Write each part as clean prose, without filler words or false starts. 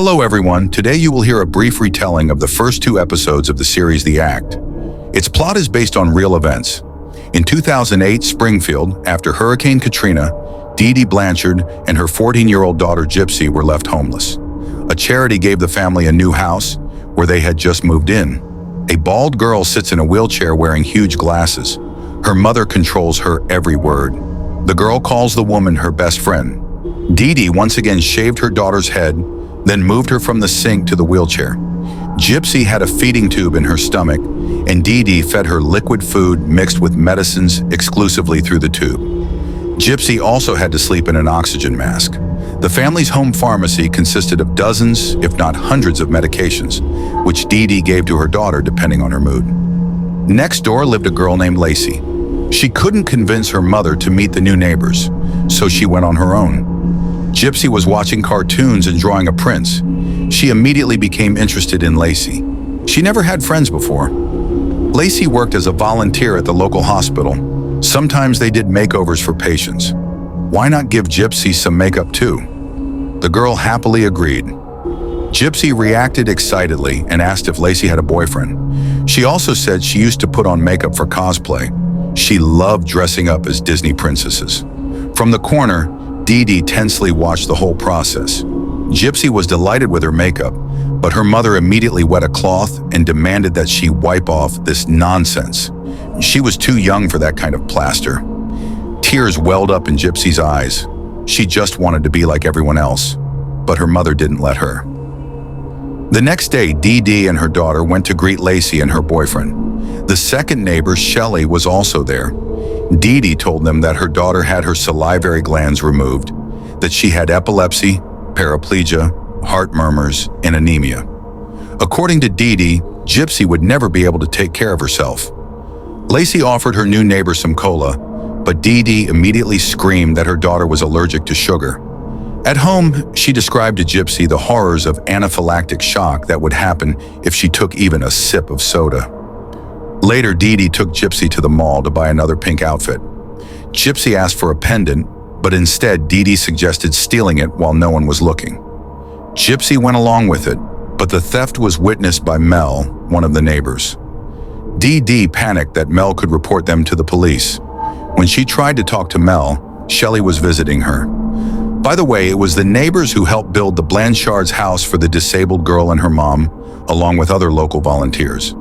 Hello everyone, today you will hear a brief retelling of the first 2 episodes of the series The Act. Its plot is based on real events. In 2008, Springfield, after Hurricane Katrina, Dee Dee Blanchard and her 14-year-old daughter Gypsy were left homeless. A charity gave the family a new house where they had just moved in. A bald girl sits in a wheelchair wearing huge glasses. Her mother controls her every word. The girl calls the woman her best friend. Dee Dee once again shaved her daughter's head, then moved her from the sink to the wheelchair. Gypsy had a feeding tube in her stomach, and Dee Dee fed her liquid food mixed with medicines exclusively through the tube. Gypsy also had to sleep in an oxygen mask. The family's home pharmacy consisted of dozens, if not hundreds of medications, which Dee Dee gave to her daughter depending on her mood. Next door lived a girl named Lacey. She couldn't convince her mother to meet the new neighbors, so she went on her own. Gypsy was watching cartoons and drawing a prince. She immediately became interested in Lacey. She never had friends before. Lacey worked as a volunteer at the local hospital. Sometimes they did makeovers for patients. Why not give Gypsy some makeup too? The girl happily agreed. Gypsy reacted excitedly and asked if Lacey had a boyfriend. She also said she used to put on makeup for cosplay. She loved dressing up as Disney princesses. From the corner, Dee Dee tensely watched the whole process. Gypsy was delighted with her makeup, but her mother immediately wet a cloth and demanded that she wipe off this nonsense. She was too young for that kind of plaster. Tears welled up in Gypsy's eyes. She just wanted to be like everyone else, but her mother didn't let her. The next day, Dee Dee and her daughter went to greet Lacey and her boyfriend. The second neighbor, Shelley, was also there. Dee Dee told them that her daughter had her salivary glands removed, that she had epilepsy, paraplegia, heart murmurs, and anemia. According to Dee Dee, Gypsy would never be able to take care of herself. Lacey offered her new neighbor some cola, but Dee Dee immediately screamed that her daughter was allergic to sugar. At home, she described to Gypsy the horrors of anaphylactic shock that would happen if she took even a sip of soda. Later, Dee Dee took Gypsy to the mall to buy another pink outfit. Gypsy asked for a pendant, but instead Dee Dee suggested stealing it while no one was looking. Gypsy went along with it, but the theft was witnessed by Mel, one of the neighbors. Dee Dee panicked that Mel could report them to the police. When she tried to talk to Mel, Shelley was visiting her. By the way, it was the neighbors who helped build the Blanchard's house for the disabled girl and her mom, along with other local volunteers.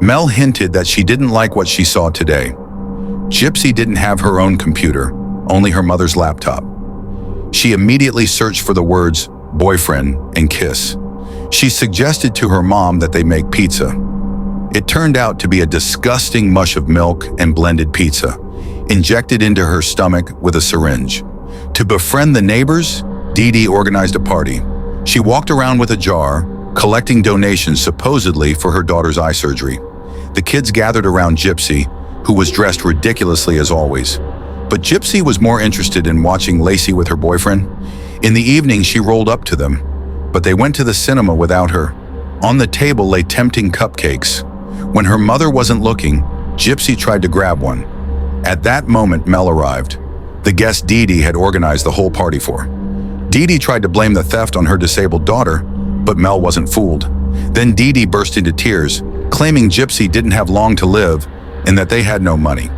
Mel hinted that she didn't like what she saw today. Gypsy didn't have her own computer, only her mother's laptop. She immediately searched for the words boyfriend and kiss. She suggested to her mom that they make pizza. It turned out to be a disgusting mush of milk and blended pizza, injected into her stomach with a syringe. To befriend the neighbors, Dee Dee organized a party. She walked around with a jar, collecting donations supposedly for her daughter's eye surgery. The kids gathered around Gypsy, who was dressed ridiculously as always. But Gypsy was more interested in watching Lacey with her boyfriend. In the evening, she rolled up to them, but they went to the cinema without her. On the table lay tempting cupcakes. When her mother wasn't looking, Gypsy tried to grab one. At that moment, Mel arrived. The guest Dee Dee had organized the whole party for. Dee Dee tried to blame the theft on her disabled daughter, but Mel wasn't fooled. Then Dee Dee burst into tears, claiming Gypsy didn't have long to live and that they had no money.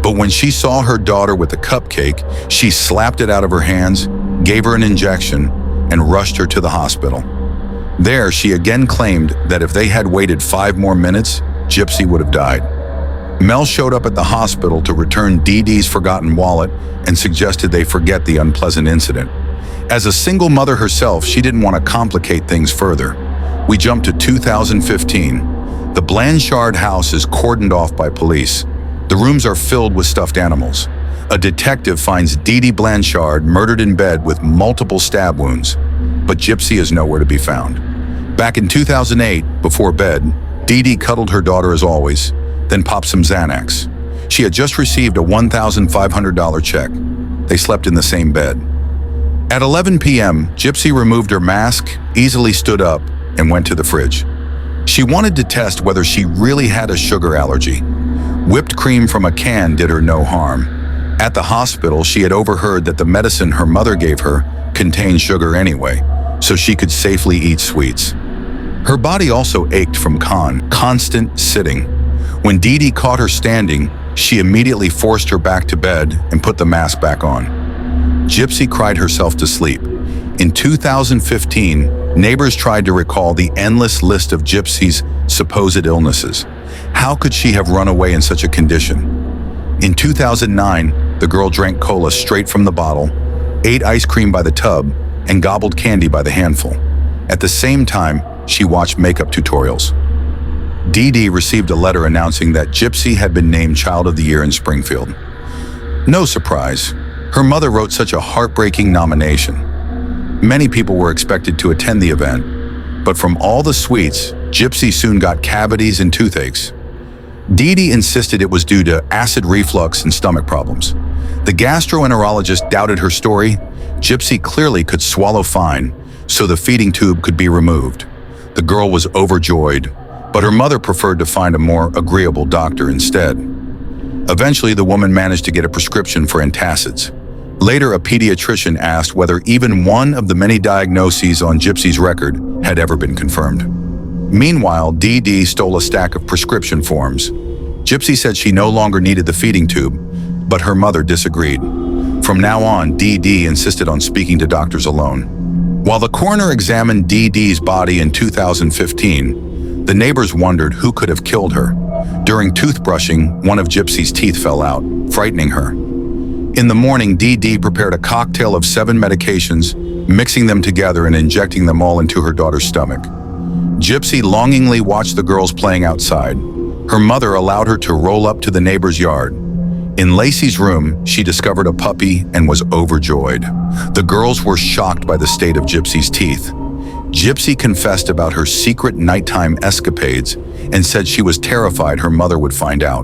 But when she saw her daughter with the cupcake, she slapped it out of her hands, gave her an injection, and rushed her to the hospital. There, she again claimed that if they had waited 5 more minutes, Gypsy would have died. Mel showed up at the hospital to return Dee Dee's forgotten wallet and suggested they forget the unpleasant incident. As a single mother herself, she didn't want to complicate things further. We jump to 2015. The Blanchard house is cordoned off by police. The rooms are filled with stuffed animals. A detective finds Dee Dee Blanchard murdered in bed with multiple stab wounds, but Gypsy is nowhere to be found. Back in 2008, before bed, Dee Dee cuddled her daughter as always, then popped some Xanax. She had just received a $1,500 check. They slept in the same bed. At 11 p.m., Gypsy removed her mask, easily stood up, and went to the fridge. She wanted to test whether she really had a sugar allergy. Whipped cream from a can did her no harm. At the hospital, she had overheard that the medicine her mother gave her contained sugar anyway, so she could safely eat sweets. Her body also ached from constant sitting. When Dee Dee caught her standing, she immediately forced her back to bed and put the mask back on. Gypsy cried herself to sleep. In 2015, neighbors tried to recall the endless list of Gypsy's supposed illnesses. How could she have run away in such a condition? In 2009, the girl drank cola straight from the bottle, ate ice cream by the tub, and gobbled candy by the handful. At the same time, she watched makeup tutorials. Dee Dee received a letter announcing that Gypsy had been named Child of the Year in Springfield. No surprise, her mother wrote such a heartbreaking nomination. Many people were expected to attend the event, but from all the sweets, Gypsy soon got cavities and toothaches. Dee Dee insisted it was due to acid reflux and stomach problems. The gastroenterologist doubted her story. Gypsy clearly could swallow fine, so the feeding tube could be removed. The girl was overjoyed, but her mother preferred to find a more agreeable doctor instead. Eventually, the woman managed to get a prescription for antacids. Later, a pediatrician asked whether even one of the many diagnoses on Gypsy's record had ever been confirmed. Meanwhile, Dee Dee stole a stack of prescription forms. Gypsy said she no longer needed the feeding tube, but her mother disagreed. From now on, Dee Dee insisted on speaking to doctors alone. While the coroner examined Dee Dee's body in 2015, the neighbors wondered who could have killed her. During toothbrushing, one of Gypsy's teeth fell out, frightening her. In the morning, Dee Dee prepared a cocktail of 7 medications, mixing them together and injecting them all into her daughter's stomach. Gypsy longingly watched the girls playing outside. Her mother allowed her to roll up to the neighbor's yard. In Lacey's room, she discovered a puppy and was overjoyed. The girls were shocked by the state of Gypsy's teeth. Gypsy confessed about her secret nighttime escapades and said she was terrified her mother would find out.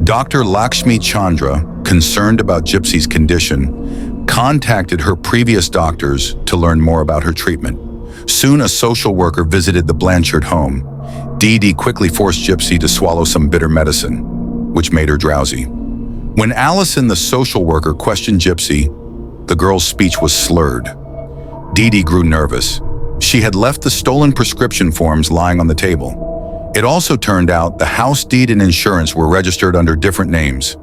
Dr. Lakshmi Chandra, concerned about Gypsy's condition, contacted her previous doctors to learn more about her treatment. Soon, a social worker visited the Blanchard home. Dee Dee quickly forced Gypsy to swallow some bitter medicine, which made her drowsy. When Allison, the social worker, questioned Gypsy, the girl's speech was slurred. Dee Dee grew nervous. She had left the stolen prescription forms lying on the table. It also turned out the house deed and insurance were registered under different names.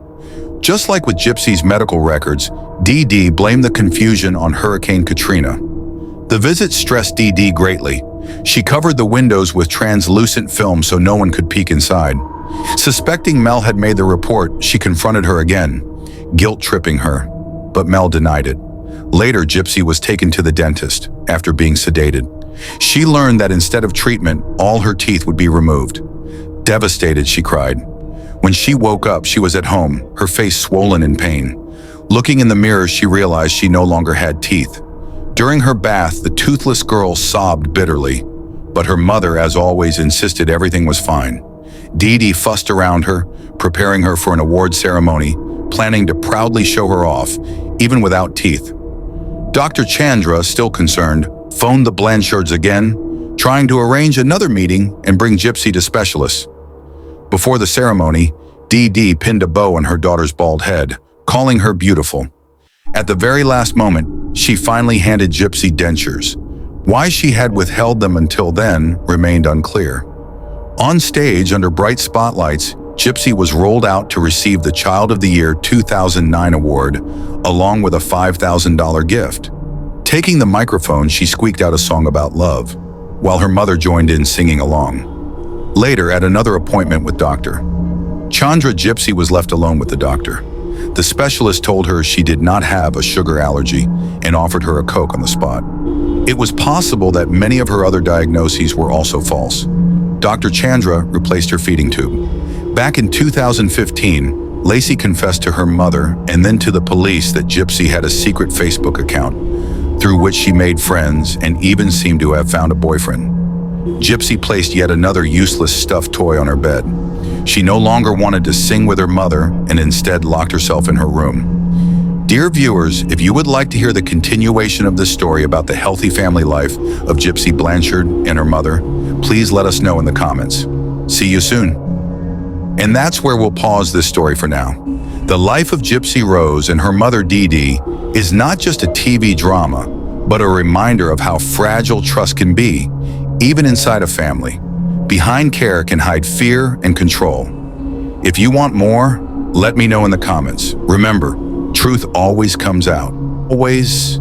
Just like with Gypsy's medical records, Dee Dee blamed the confusion on Hurricane Katrina. The visit stressed Dee Dee greatly. She covered the windows with translucent film so no one could peek inside. Suspecting Mel had made the report, she confronted her again, guilt-tripping her, but Mel denied it. Later, Gypsy was taken to the dentist after being sedated. She learned that instead of treatment, all her teeth would be removed. Devastated, she cried. When she woke up, she was at home, her face swollen in pain. Looking in the mirror, she realized she no longer had teeth. During her bath, the toothless girl sobbed bitterly, but her mother, as always, insisted everything was fine. Dee Dee fussed around her, preparing her for an award ceremony, planning to proudly show her off, even without teeth. Dr. Chandra, still concerned, phoned the Blanchards again, trying to arrange another meeting and bring Gypsy to specialists. Before the ceremony, Dee Dee pinned a bow on her daughter's bald head, calling her beautiful. At the very last moment, she finally handed Gypsy dentures. Why she had withheld them until then remained unclear. On stage, under bright spotlights, Gypsy was rolled out to receive the Child of the Year 2009 award, along with a $5,000 gift. Taking the microphone, she squeaked out a song about love, while her mother joined in singing along. Later, at another appointment with Dr. Chandra, Gypsy was left alone with the doctor. The specialist told her she did not have a sugar allergy and offered her a Coke on the spot. It was possible that many of her other diagnoses were also false. Dr. Chandra replaced her feeding tube. Back in 2015, Lacey confessed to her mother and then to the police that Gypsy had a secret Facebook account through which she made friends and even seemed to have found a boyfriend. Gypsy placed yet another useless stuffed toy on her bed. She no longer wanted to sing with her mother and instead locked herself in her room. Dear viewers, if you would like to hear the continuation of this story about the healthy family life of Gypsy Blanchard and her mother, please let us know in the comments. See you soon. And that's where we'll pause this story for now. The life of Gypsy Rose and her mother Dee Dee is not just a TV drama, but a reminder of how fragile trust can be, even inside a family. Behind care can hide fear and control. If you want more, let me know in the comments. Remember, truth always comes out. Always.